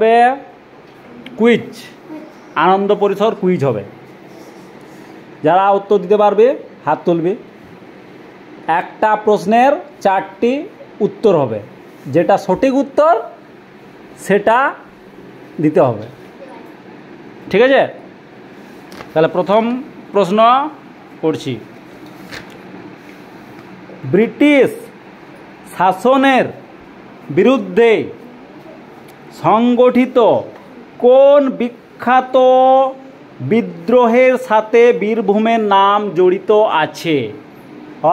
হবে কুইজ, আনন্দ পরিসর কুইজ হবে। যারা উত্তর দিতে পারবে হাত তুলবে। একটা প্রশ্নের 4টি উত্তর হবে, যেটা সঠিক উত্তর সেটা দিতে হবে। ঠিক আছে, তাহলে প্রথম প্রশ্ন করছি। ব্রিটিশ শাসনের বিরুদ্ধে সংগঠিত কোন বিখ্যাত বিদ্রোহের সাথে বীরভূমের নাম জড়িত আছে?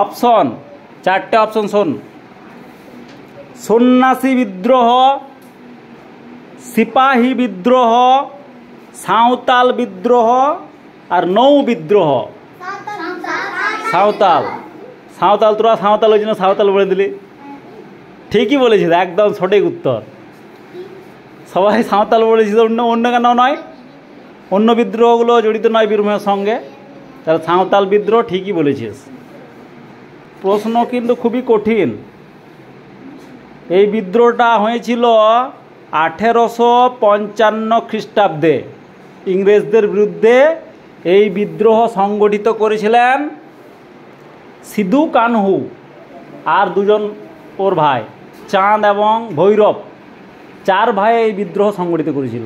অপশন, 4টে অপশন শোন। সন্ন্যাসী বিদ্রোহ, সিপাহী বিদ্রোহ, সাঁওতাল বিদ্রোহ আর নৌ বিদ্রোহ। সাঁওতাল, সাঁওতাল, তোরা সাঁওতাল ওই জন্য সাঁওতাল বলে দিলি। ঠিকই বলেছিস, একদম সঠিক উত্তর। সবাই সাঁওতাল বলেছিস, অন্য কেন নয়, অন্য বিদ্রোহগুলো জড়িত নয় বীরভূমের সঙ্গে। তাহলে সাঁওতাল বিদ্রোহ ঠিকই বলেছিস। প্রশ্ন কিন্তু খুবই কঠিন। এই বিদ্রোহটা হয়েছিল 1855 খ্রিস্টাব্দে। ইংরেজদের বিরুদ্ধে এই বিদ্রোহ সংগঠিত করেছিলেন সিধু কানহু আর দুজন ওর ভাই, চাঁদ এবং ভৈরব। 4 ভাই এই বিদ্রোহ সংগঠিত করেছিল।